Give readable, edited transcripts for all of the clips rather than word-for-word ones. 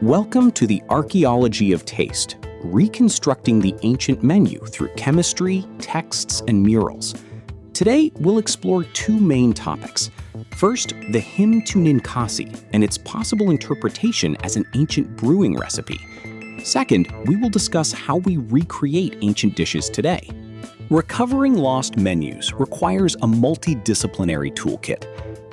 Welcome to the Archaeology of Taste, reconstructing the ancient menu through chemistry, texts, and murals. Today, we'll explore two main topics. First, the hymn to Ninkasi and its possible interpretation as an ancient brewing recipe. Second, we will discuss how we recreate ancient dishes today. Recovering lost menus requires a multidisciplinary toolkit.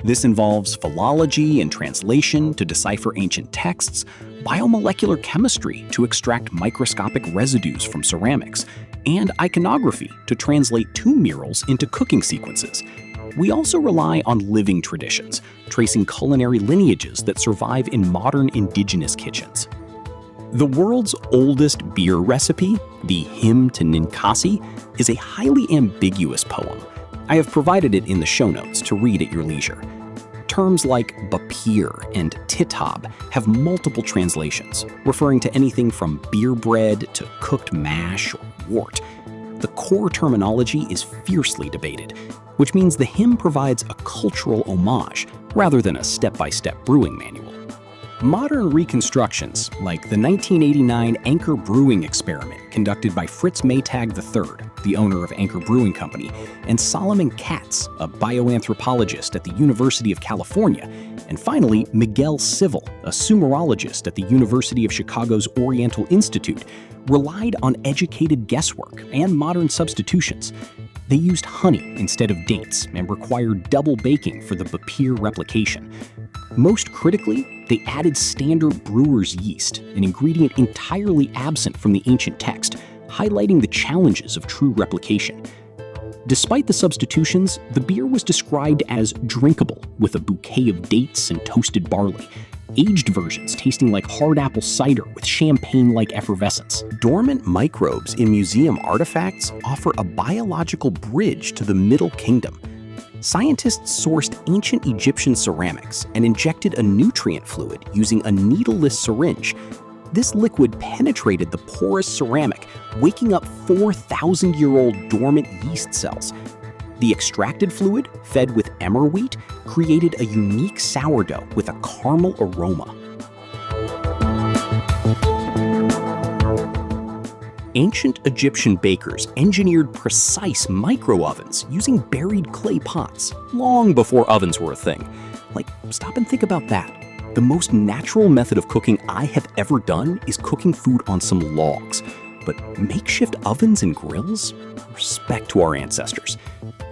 This involves philology and translation to decipher ancient texts, biomolecular chemistry to extract microscopic residues from ceramics, and iconography to translate tomb murals into cooking sequences. We also rely on living traditions, tracing culinary lineages that survive in modern indigenous kitchens. The world's oldest beer recipe, the Hymn to Ninkasi, is a highly ambiguous poem. I have provided it in the show notes to read at your leisure. Terms like bapir and titab have multiple translations, referring to anything from beer bread to cooked mash or wort. The core terminology is fiercely debated, which means the hymn provides a cultural homage rather than a step-by-step brewing manual. Modern reconstructions, like the 1989 Anchor Brewing experiment conducted by Fritz Maytag III, the owner of Anchor Brewing Company, and Solomon Katz, a bioanthropologist at the University of California, and finally Miguel Civil, a Sumerologist at the University of Chicago's Oriental Institute, relied on educated guesswork and modern substitutions. They used honey instead of dates and required double baking for the bapir replication. Most critically, they added standard brewer's yeast, an ingredient entirely absent from the ancient text, highlighting the challenges of true replication. Despite the substitutions, the beer was described as drinkable, with a bouquet of dates and toasted barley. Aged versions tasting like hard apple cider with champagne-like effervescence. Dormant microbes in museum artifacts offer a biological bridge to the Middle Kingdom. Scientists sourced ancient Egyptian ceramics and injected a nutrient fluid using a needleless syringe. This liquid penetrated the porous ceramic, waking up 4,000-year-old dormant yeast cells. The extracted fluid, fed with emmer wheat, created a unique sourdough with a caramel aroma. Ancient Egyptian bakers engineered precise micro-ovens using buried clay pots long before ovens were a thing. Like, stop and think about that. The most natural method of cooking I have ever done is cooking food on some logs. But makeshift ovens and grills? Respect to our ancestors.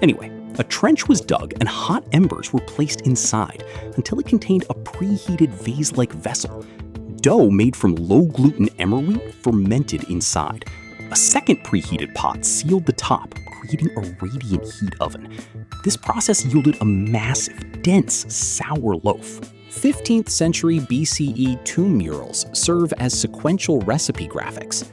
Anyway, a trench was dug and hot embers were placed inside until it contained a preheated vase-like vessel. Dough made from low-gluten emmer wheat fermented inside. A second preheated pot sealed the top, creating a radiant heat oven. This process yielded a massive, dense, sour loaf. 15th century BCE tomb murals serve as sequential recipe graphics.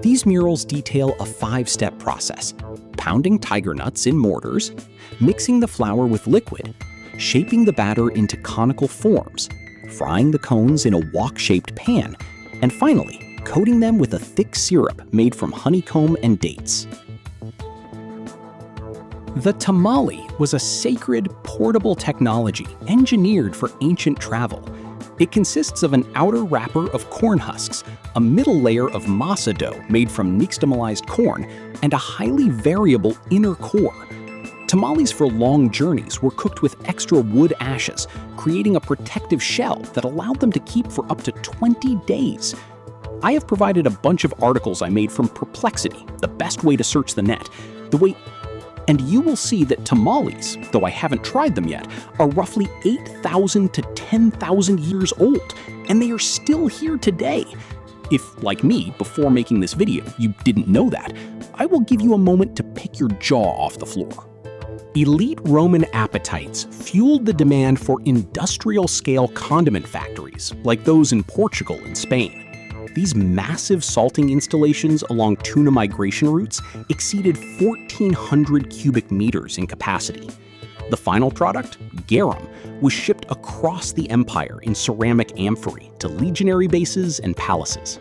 These murals detail a 5-step process: pounding tiger nuts in mortars, mixing the flour with liquid, shaping the batter into conical forms, frying the cones in a wok-shaped pan, and finally, coating them with a thick syrup made from honeycomb and dates. The tamale was a sacred, portable technology engineered for ancient travel. It consists of an outer wrapper of corn husks, a middle layer of masa dough made from nixtamalized corn, and a highly variable inner core. Tamales for long journeys were cooked with extra wood ashes, creating a protective shell that allowed them to keep for up to 20 days. I have provided a bunch of articles I made from Perplexity, the best way to search the net. And you will see that tamales, though I haven't tried them yet, are roughly 8,000 to 10,000 years old, and they are still here today. If, like me, before making this video, you didn't know that, I will give you a moment to pick your jaw off the floor. Elite Roman appetites fueled the demand for industrial-scale condiment factories, like those in Portugal and Spain. These massive salting installations along tuna migration routes exceeded 1,400 cubic meters in capacity. The final product, garum, was shipped across the empire in ceramic amphorae to legionary bases and palaces.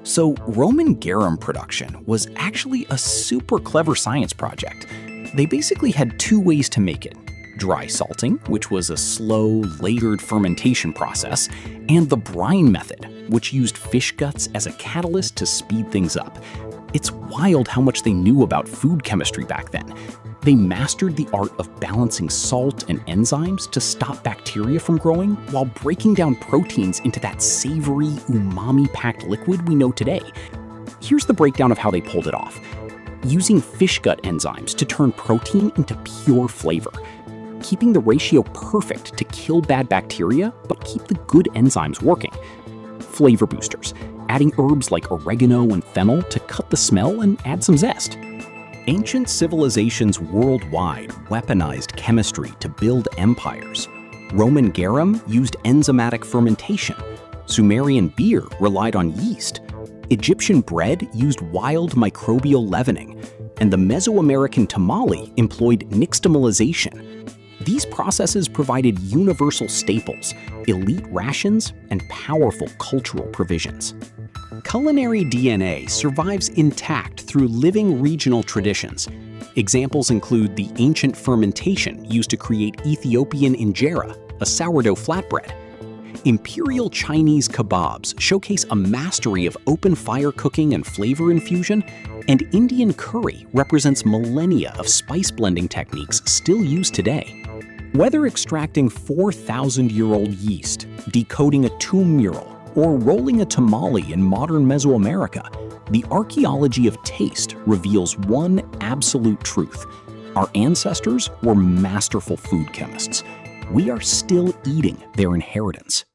So Roman garum production was actually a super clever science project. They basically had two ways to make it: dry salting, which was a slow, layered fermentation process, and the brine method, which used fish guts as a catalyst to speed things up. It's wild how much they knew about food chemistry back then. They mastered the art of balancing salt and enzymes to stop bacteria from growing while breaking down proteins into that savory, umami-packed liquid we know today. Here's the breakdown of how they pulled it off. Using fish gut enzymes to turn protein into pure flavor, keeping the ratio perfect to kill bad bacteria but keep the good enzymes working. Flavor boosters, adding herbs like oregano and fennel to cut the smell and add some zest. Ancient civilizations worldwide weaponized chemistry to build empires. Roman garum used enzymatic fermentation. Sumerian beer relied on yeast. Egyptian bread used wild microbial leavening. And the Mesoamerican tamale employed nixtamalization. These processes provided universal staples, elite rations, and powerful cultural provisions. Culinary DNA survives intact through living regional traditions. Examples include the ancient fermentation used to create Ethiopian injera, a sourdough flatbread. Imperial Chinese kebabs showcase a mastery of open fire cooking and flavor infusion, and Indian curry represents millennia of spice blending techniques still used today. Whether extracting 4,000-year-old yeast, decoding a tomb mural, or rolling a tamale in modern Mesoamerica, the archaeology of taste reveals one absolute truth. Our ancestors were masterful food chemists. We are still eating their inheritance.